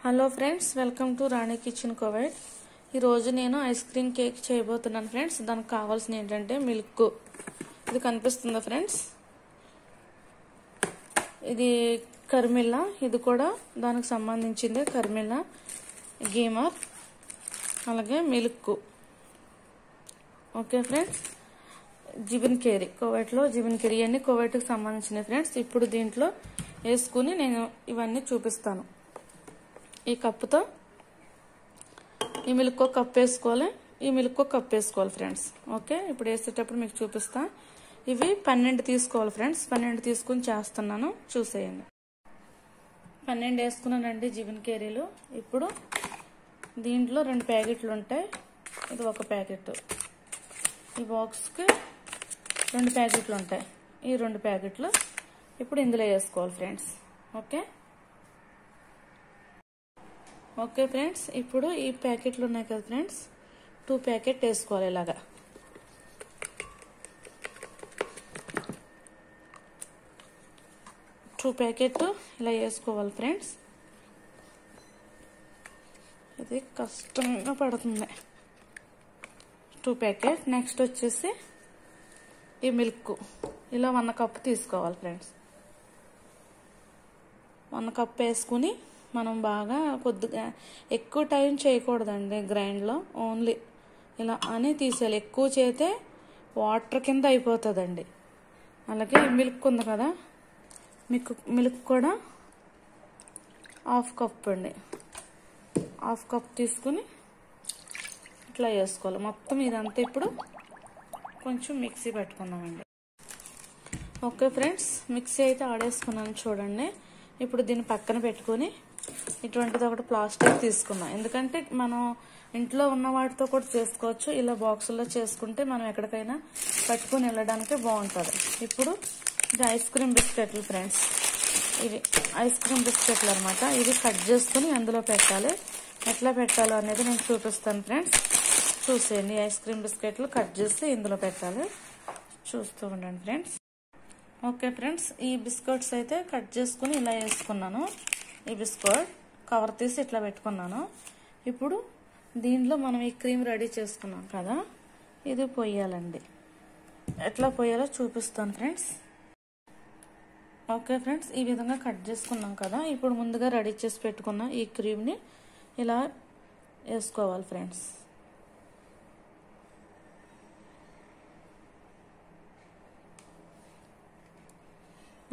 Hello friends, welcome to Rani kitchen Kuwait. ఈరోజు నేను ice cream cake చేయబోతున్నాను friends. దానికి కావాల్సిన ఏంటంటే మిల్క్. ఇది కనిపిస్తుందా ఫ్రెండ్స్? ఇది కర్మిల్లా, ఇది కూడా దానికి సంబంధించిందే. కర్మిల్లా, గేమర్, అలాగే మిల్క్. ఓకే ఫ్రెండ్స్, జిబిన్ కేరీ, కువైట్లో జిబిన్ కేరీ, ఇవన్నీ కువైట్కి సంబంధించినవి ఫ్రెండ్స్. ఇప్పుడు దీంట్లో వేసుకుని నేను ఇవన్నీ చూపిస్తాను. ఈ కప్పుతో ఈ మిల్క్ ఒక కప్ వేసుకోవాలి, ఈ మిల్క్ ఒక కప్ వేసుకోవాలి ఫ్రెండ్స్. ఓకే, ఇప్పుడు వేసేటప్పుడు మీకు చూపిస్తా. ఇవి 12 తీసుకోవాలి ఫ్రెండ్స్. 12 తీసుకుని చేస్తున్నాను, చూసేయండి. 12 వేసుకున్నానండి జిబిన్ కేరీలు. ఇప్పుడు దీంట్లో 2 ప్యాకెట్లు ఉంటాయి. ఇది ఒక ప్యాకెట్. ఈ బాక్స్కి 2 ప్యాకెట్లు ఉంటాయి. ఈ 2 ప్యాకెట్లు ఇప్పుడు ఇందులో వేసుకోవాలి ఫ్రెండ్స్. ఓకే ఫ్రెండ్స్, ఇప్పుడు ఈ ప్యాకెట్లు ఉన్నాయి కదా ఫ్రెండ్స్, 2 ప్యాకెట్ వేసుకోవాలి. ఇలాగా 2 ప్యాకెట్ ఇలా వేసుకోవాలి ఫ్రెండ్స్. ఇది కష్టంగా పడుతుంది. 2 ప్యాకెట్. నెక్స్ట్ వచ్చేసి ఈ మిల్క్ ఇలా 1 కప్ తీసుకోవాలి ఫ్రెండ్స్. 1 కప్ వేసుకుని మనం బాగా కొద్దిగా ఎక్కువ టైం చేయకూడదండి గ్రైండ్లో. ఓన్లీ ఇలా అని తీసేయాలి. ఎక్కువ చేస్తే వాటర్ కింద అయిపోతుందండి. అలాగే మిల్క్ ఉంది కదా, మిల్క్ కూడా 1/2 కప్ అండి. 1/2 కప్ తీసుకుని ఇట్లా వేసుకోవాలి. మొత్తం ఇదంతా ఇప్పుడు కొంచెం మిక్సీ పెట్టుకుందామండి. ఓకే ఫ్రెండ్స్, మిక్సీ అయితే ఆడేసుకున్నాను చూడండి. ఇప్పుడు దీన్ని పక్కన పెట్టుకుని ఇటువంటిది ఒకటి ప్లాస్టిక్ తీసుకున్నాం. ఎందుకంటే మనం ఇంట్లో ఉన్న వాటితో కూడా చేసుకోవచ్చు. ఇలా బాక్సుల్లో చేసుకుంటే మనం ఎక్కడికైనా పట్టుకుని వెళ్ళడానికి బాగుంటుంది. ఇప్పుడు ఇది ఐస్ క్రీమ్ బిస్కెట్లు ఫ్రెండ్స్. ఇవి ఐస్ క్రీమ్ బిస్కెట్లు అనమాట. ఇవి కట్ చేసుకుని అందులో పెట్టాలి. ఎట్లా పెట్టాలో అనేది నేను చూపిస్తాను ఫ్రెండ్స్, చూసేయండి. ఐస్ క్రీమ్ బిస్కెట్లు కట్ చేసి ఇందులో పెట్టాలి, చూస్తూ ఉండండి ఫ్రెండ్స్. ఓకే ఫ్రెండ్స్, ఈ బిస్కెట్స్ అయితే కట్ చేసుకుని ఇలా వేసుకున్నాను. ఈ బిస్కెట్ కవర్ తీసి ఇట్లా పెట్టుకున్నాను. ఇప్పుడు దీంట్లో మనం ఈ క్రీమ్ రెడీ చేసుకున్నాం కదా, ఇది పోయాలండి. ఎట్లా పోయాలో చూపిస్తాను ఫ్రెండ్స్. ఓకే ఫ్రెండ్స్, ఈ విధంగా కట్ చేసుకున్నాం కదా. ఇప్పుడు ముందుగా రెడీ చేసి పెట్టుకున్న ఈ క్రీమ్ని ఇలా వేసుకోవాలి ఫ్రెండ్స్.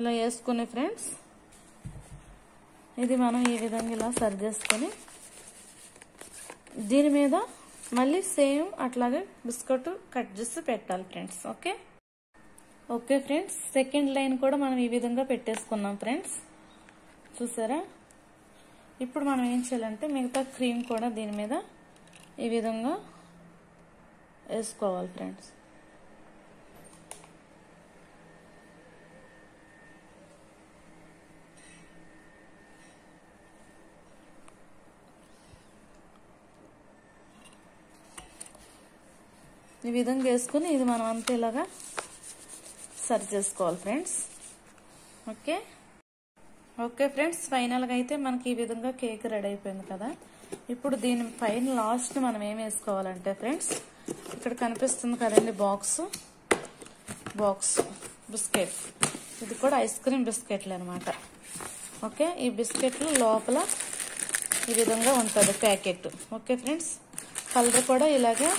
ఇలా వేసుకుని ఫ్రెండ్స్, ఇది మనం ఈ విధంగా ఇలా సర్వ్ చేసుకొని దీని మీద మళ్ళీ సేమ్ అట్లాగే బిస్కెట్ కట్ చేసి పెట్టాలి friends. Okay friends, second line కూడా మనం ఈ విధంగా పెట్టేసుకున్నాం ఫ్రెండ్స్, చూసారా? ఇప్పుడు మనం ఏం చేయాలంటే మిగతా క్రీమ్ కూడా దీని మీద ఈ విధంగా వేసుకోవాలి ఫ్రెండ్స్. ఈ విధంగా వేసుకుని ఇది మనం అంతా ఇలాగా సర్వ్ చేసుకోవాలి ఫ్రెండ్స్. ఓకే ఫ్రెండ్స్, ఫైనల్గా అయితే మనకి ఈ విధంగా కేక్ రెడీ అయిపోయింది కదా. ఇప్పుడు దీని పైన లాస్ట్ మనం ఏం వేసుకోవాలంటే ఫ్రెండ్స్, ఇక్కడ కనిపిస్తుంది కదండి బాక్స్ బిస్కెట్. ఇది కూడా ఐస్ క్రీమ్ బిస్కెట్లు అనమాట. ఓకే, ఈ బిస్కెట్లు లోపల ఈ విధంగా ఉంటుంది ప్యాకెట్. ఓకే ఫ్రెండ్స్, కలర్ కూడా ఇలాగే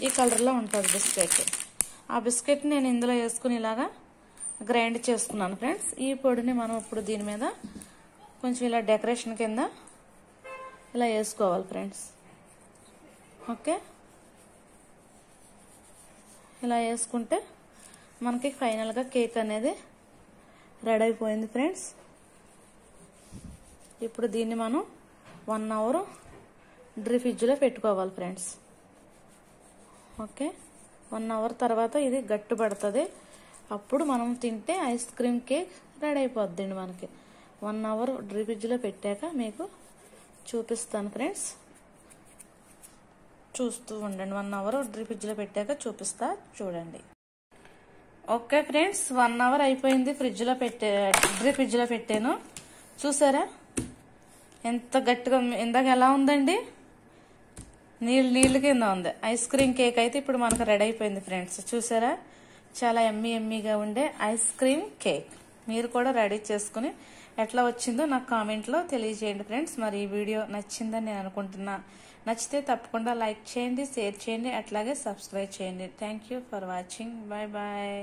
ఈ కలర్లో ఉంటుంది బిస్కెట్. ఆ బిస్కెట్ నేను ఇందులో వేసుకుని ఇలాగా గ్రైండ్ చేసుకున్నాను ఫ్రెండ్స్. ఈ పొడిని మనం ఇప్పుడు దీని మీద కొంచెం ఇలా డెకరేషన్ కింద ఇలా వేసుకోవాలి ఫ్రెండ్స్. ఓకే, ఇలా వేసుకుంటే మనకి ఫైనల్గా కేక్ అనేది రెడీ అయిపోయింది ఫ్రెండ్స్. ఇప్పుడు దీన్ని మనం 1 అవర్ ఫ్రిడ్జ్లో పెట్టుకోవాలి ఫ్రెండ్స్. ఓకే, 1 అవర్ తర్వాత ఇది గట్టి పడుతుంది. అప్పుడు మనం తింటే ఐస్ క్రీమ్ కేక్ రెడీ అయిపోద్దండి మనకి. 1 అవర్ ఫ్రిడ్జ్లో పెట్టాక మీకు చూపిస్తాను ఫ్రెండ్స్, చూస్తూ ఉండండి. 1 అవర్ ఫ్రిడ్జ్లో పెట్టాక చూపిస్తా, చూడండి. ఓకే ఫ్రెండ్స్, 1 అవర్ అయిపోయింది ఫ్రిడ్జ్లో ఫ్రిడ్జ్లో పెట్టాను, చూసారా? ఎంత గట్టిగా ఇందాక ఎలా ఉందండి, నీళ్ళు కింద ఉంది. ఐస్ క్రీమ్ కేక్ అయితే ఇప్పుడు మనకు రెడీ అయిపోయింది ఫ్రెండ్స్. చూసారా, చాలా ఎమ్మీగా ఉండే ఐస్ క్రీమ్ కేక్. మీరు కూడా రెడీ చేసుకుని ఎట్లా వచ్చిందో నాకు కామెంట్లో తెలియజేయండి ఫ్రెండ్స్. మరి ఈ వీడియో నచ్చిందని నేను అనుకుంటున్నా. నచ్చితే తప్పకుండా లైక్ చేయండి, షేర్ చేయండి, అట్లాగే సబ్స్క్రైబ్ చేయండి. Thank you for watching. Bye bye.